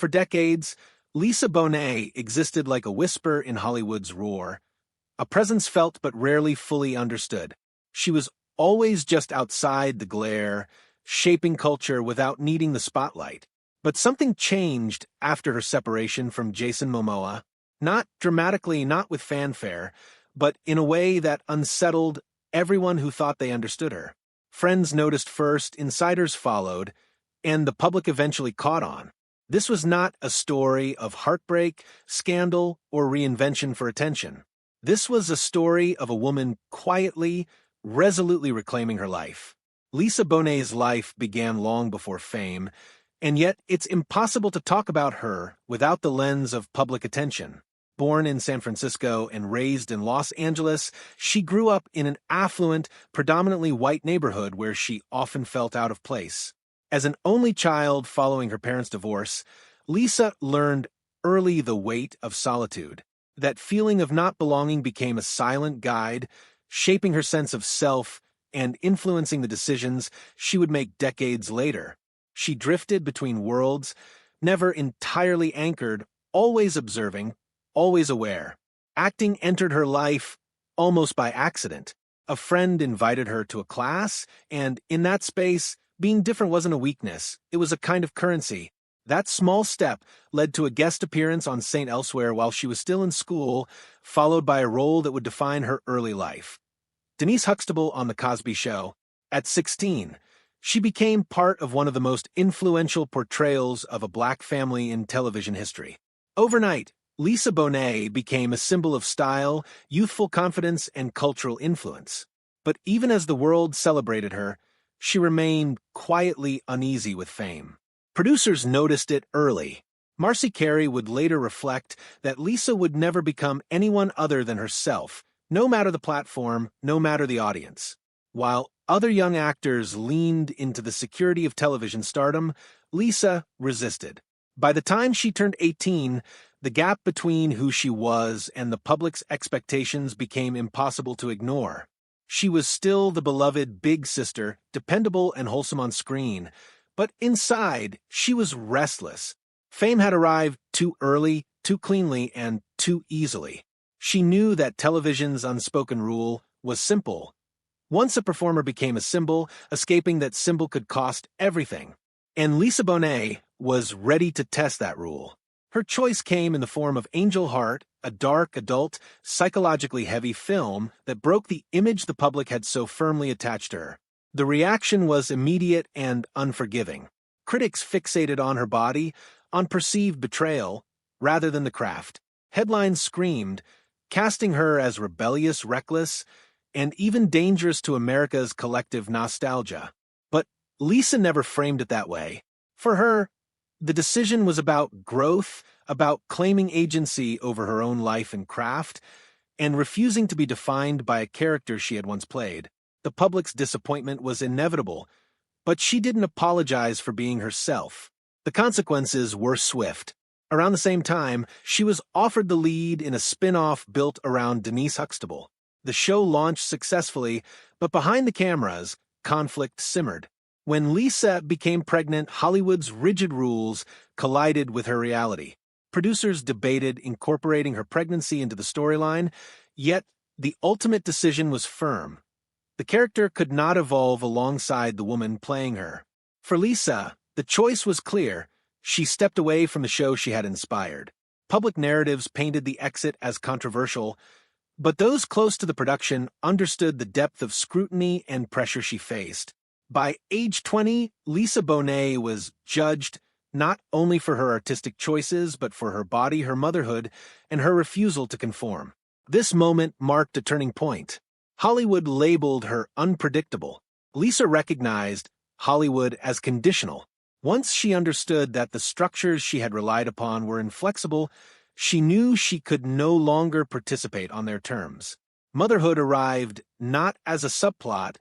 For decades, Lisa Bonet existed like a whisper in Hollywood's roar, a presence felt but rarely fully understood. She was always just outside the glare, shaping culture without needing the spotlight. But something changed after her separation from Jason Momoa, not dramatically, not with fanfare, but in a way that unsettled everyone who thought they understood her. Friends noticed first, insiders followed, and the public eventually caught on. This was not a story of heartbreak, scandal, or reinvention for attention. This was a story of a woman quietly, resolutely reclaiming her life. Lisa Bonet's life began long before fame, and yet it's impossible to talk about her without the lens of public attention. Born in San Francisco and raised in Los Angeles, she grew up in an affluent, predominantly white neighborhood where she often felt out of place. As an only child following her parents' divorce, Lisa learned early the weight of solitude. That feeling of not belonging became a silent guide, shaping her sense of self and influencing the decisions she would make decades later. She drifted between worlds, never entirely anchored, always observing, always aware. Acting entered her life almost by accident. A friend invited her to a class, and in that space, being different wasn't a weakness, it was a kind of currency. That small step led to a guest appearance on St. Elsewhere while she was still in school, followed by a role that would define her early life. Denise Huxtable on The Cosby Show. At 16, she became part of one of the most influential portrayals of a black family in television history. Overnight, Lisa Bonet became a symbol of style, youthful confidence, and cultural influence. But even as the world celebrated her, she remained quietly uneasy with fame. Producers noticed it early. Marcy Carey would later reflect that Lisa would never become anyone other than herself, no matter the platform, no matter the audience. While other young actors leaned into the security of television stardom, Lisa resisted. By the time she turned 18, the gap between who she was and the public's expectations became impossible to ignore. She was still the beloved big sister, dependable and wholesome on screen, but inside, she was restless. Fame had arrived too early, too cleanly, and too easily. She knew that television's unspoken rule was simple. Once a performer became a symbol, escaping that symbol could cost everything. And Lisa Bonet was ready to test that rule. Her choice came in the form of Angel Heart, a dark, adult, psychologically heavy film that broke the image the public had so firmly attached to her. The reaction was immediate and unforgiving. Critics fixated on her body, on perceived betrayal, rather than the craft. Headlines screamed, casting her as rebellious, reckless, and even dangerous to America's collective nostalgia. But Lisa never framed it that way. For her, the decision was about growth, about claiming agency over her own life and craft, and refusing to be defined by a character she had once played. The public's disappointment was inevitable, but she didn't apologize for being herself. The consequences were swift. Around the same time, she was offered the lead in a spin-off built around Denise Huxtable. The show launched successfully, but behind the cameras, conflict simmered. When Lisa became pregnant, Hollywood's rigid rules collided with her reality. Producers debated incorporating her pregnancy into the storyline, yet the ultimate decision was firm. The character could not evolve alongside the woman playing her. For Lisa, the choice was clear. She stepped away from the show she had inspired. Public narratives painted the exit as controversial, but those close to the production understood the depth of scrutiny and pressure she faced. By age 20, Lisa Bonet was judged not only for her artistic choices, but for her body, her motherhood, and her refusal to conform. This moment marked a turning point. Hollywood labeled her unpredictable. Lisa recognized Hollywood as conditional. Once she understood that the structures she had relied upon were inflexible, she knew she could no longer participate on their terms. Motherhood arrived not as a subplot,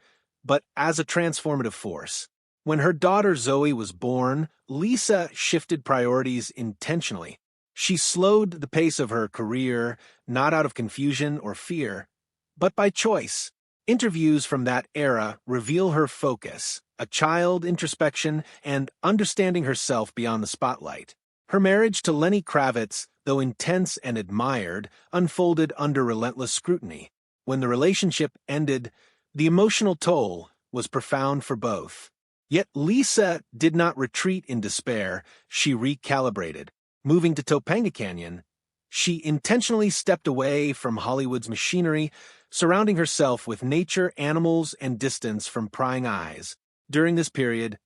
but as a transformative force. When her daughter Zoe was born, Lisa shifted priorities intentionally. She slowed the pace of her career, not out of confusion or fear, but by choice. Interviews from that era reveal her focus, a child, introspection, and understanding herself beyond the spotlight. Her marriage to Lenny Kravitz, though intense and admired, unfolded under relentless scrutiny. When the relationship ended, the emotional toll was profound for both. Yet Lisa did not retreat in despair, she recalibrated. Moving to Topanga Canyon, she intentionally stepped away from Hollywood's machinery, surrounding herself with nature, animals, and distance from prying eyes. During this period,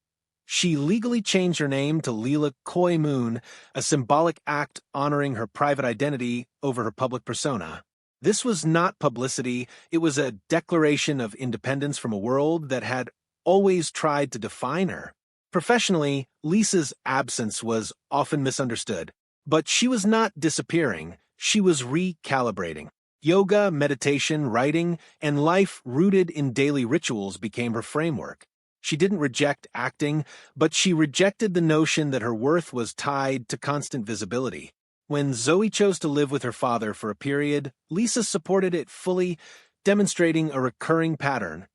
she legally changed her name to Leela Koi Moon, a symbolic act honoring her private identity over her public persona. This was not publicity, it was a declaration of independence from a world that had always tried to define her. Professionally, Lisa's absence was often misunderstood, but she was not disappearing, she was recalibrating. Yoga, meditation, writing, and life rooted in daily rituals became her framework. She didn't reject acting, but she rejected the notion that her worth was tied to constant visibility. When Zoe chose to live with her father for a period, Lisa supported it fully, demonstrating a recurring pattern.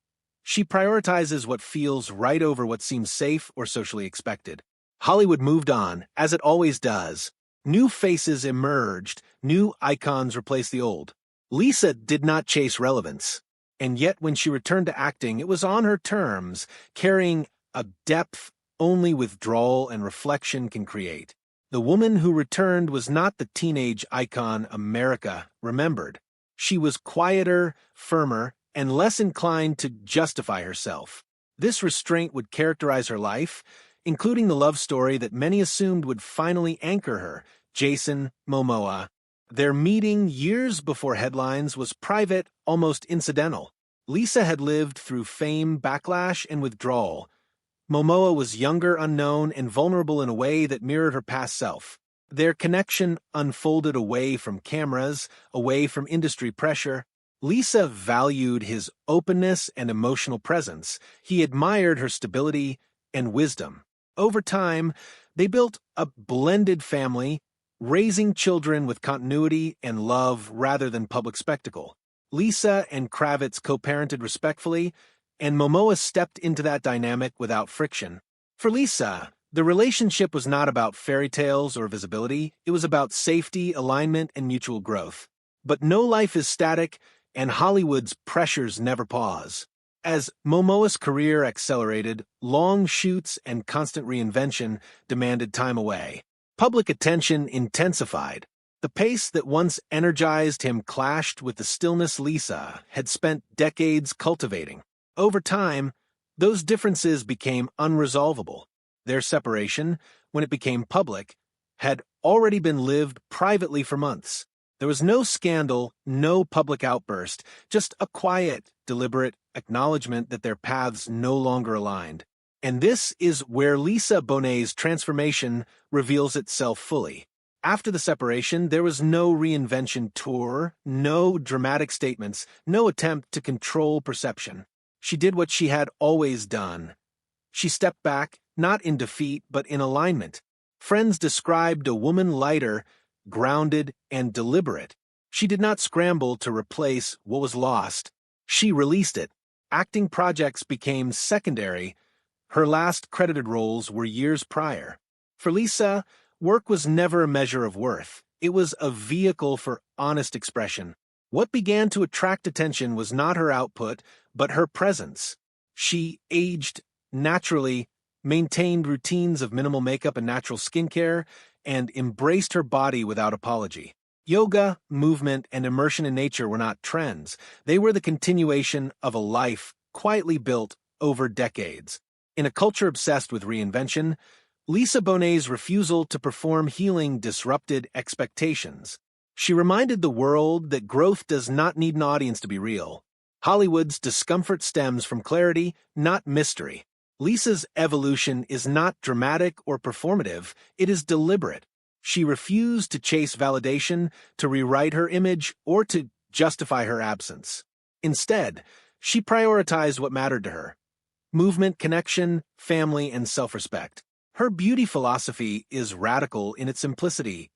She prioritizes what feels right over what seems safe or socially expected. Hollywood moved on, as it always does. New faces emerged, new icons replaced the old. Lisa did not chase relevance, and yet when she returned to acting, it was on her terms, carrying a depth only withdrawal and reflection can create. The woman who returned was not the teenage icon America remembered. She was quieter, firmer, and less inclined to justify herself. This restraint would characterize her life, including the love story that many assumed would finally anchor her, Jason Momoa. Their meeting years before headlines was private, almost incidental. Lisa had lived through fame, backlash, and withdrawal. Momoa was younger, unknown, and vulnerable in a way that mirrored her past self. Their connection unfolded away from cameras, away from industry pressure. Lisa valued his openness and emotional presence. He admired her stability and wisdom. Over time, they built a blended family, raising children with continuity and love rather than public spectacle. Lisa and Kravitz co-parented respectfully, and Momoa stepped into that dynamic without friction. For Lisa, the relationship was not about fairy tales or visibility, it was about safety, alignment, and mutual growth. But no life is static, and Hollywood's pressures never pause. As Momoa's career accelerated, long shoots and constant reinvention demanded time away. Public attention intensified. The pace that once energized him clashed with the stillness Lisa had spent decades cultivating. Over time, those differences became unresolvable. Their separation, when it became public, had already been lived privately for months. There was no scandal, no public outburst, just a quiet, deliberate acknowledgement that their paths no longer aligned. And this is where Lisa Bonet's transformation reveals itself fully. After the separation, there was no reinvention tour, no dramatic statements, no attempt to control perception. She did what she had always done. She stepped back, not in defeat, but in alignment. Friends described a woman lighter, grounded, and deliberate. She did not scramble to replace what was lost. She released it. Acting projects became secondary. Her last credited roles were years prior. For Lisa, work was never a measure of worth. It was a vehicle for honest expression. What began to attract attention was not her output, but her presence. She aged naturally, maintained routines of minimal makeup and natural skincare, and embraced her body without apology. Yoga, movement, and immersion in nature were not trends. They were the continuation of a life quietly built over decades. In a culture obsessed with reinvention, Lisa Bonet's refusal to perform healing disrupted expectations. She reminded the world that growth does not need an audience to be real. Hollywood's discomfort stems from clarity, not mystery. Lisa's evolution is not dramatic or performative, it is deliberate. She refused to chase validation, to rewrite her image, or to justify her absence. Instead, she prioritized what mattered to her: movement, connection, family, and self-respect. Her beauty philosophy is radical in its simplicity.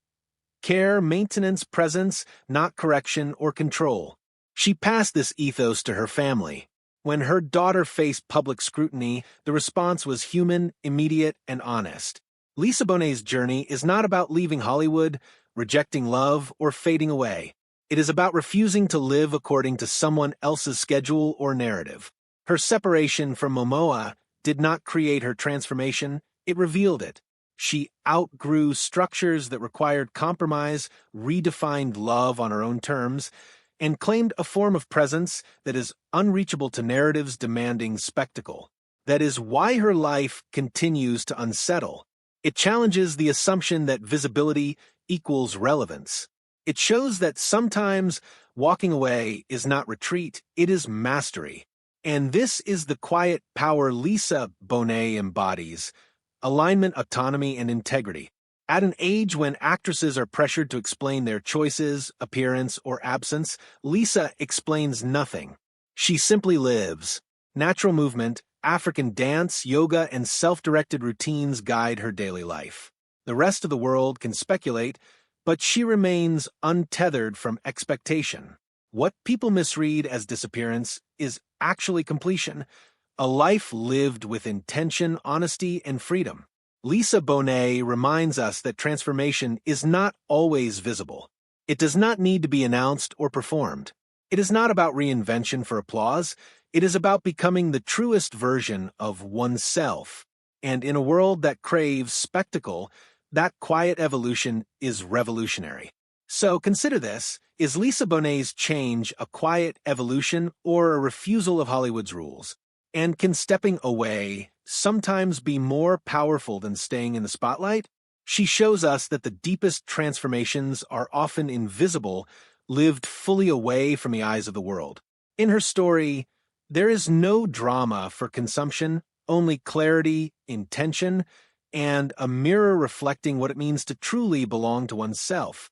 Care, maintenance, presence, not correction or control. She passed this ethos to her family. When her daughter faced public scrutiny, the response was human, immediate, and honest. Lisa Bonet's journey is not about leaving Hollywood, rejecting love, or fading away. It is about refusing to live according to someone else's schedule or narrative. Her separation from Momoa did not create her transformation, it revealed it. She outgrew structures that required compromise, redefined love on her own terms, and claimed a form of presence that is unreachable to narratives demanding spectacle. That is why her life continues to unsettle. It challenges the assumption that visibility equals relevance. It shows that sometimes walking away is not retreat, it is mastery. And this is the quiet power Lisa Bonet embodies: alignment, autonomy, and integrity. At an age when actresses are pressured to explain their choices, appearance, or absence, Lisa explains nothing. She simply lives. Natural movement, African dance, yoga, and self-directed routines guide her daily life. The rest of the world can speculate, but she remains untethered from expectation. What people misread as disappearance is actually completion, a life lived with intention, honesty, and freedom. Lisa Bonet reminds us that transformation is not always visible. It does not need to be announced or performed. It is not about reinvention for applause. It is about becoming the truest version of oneself. And in a world that craves spectacle, that quiet evolution is revolutionary. So consider this: is Lisa Bonet's change a quiet evolution or a refusal of Hollywood's rules? And can stepping away sometimes be more powerful than staying in the spotlight? She shows us that the deepest transformations are often invisible, lived fully away from the eyes of the world. In her story, there is no drama for consumption, only clarity, intention, and a mirror reflecting what it means to truly belong to oneself.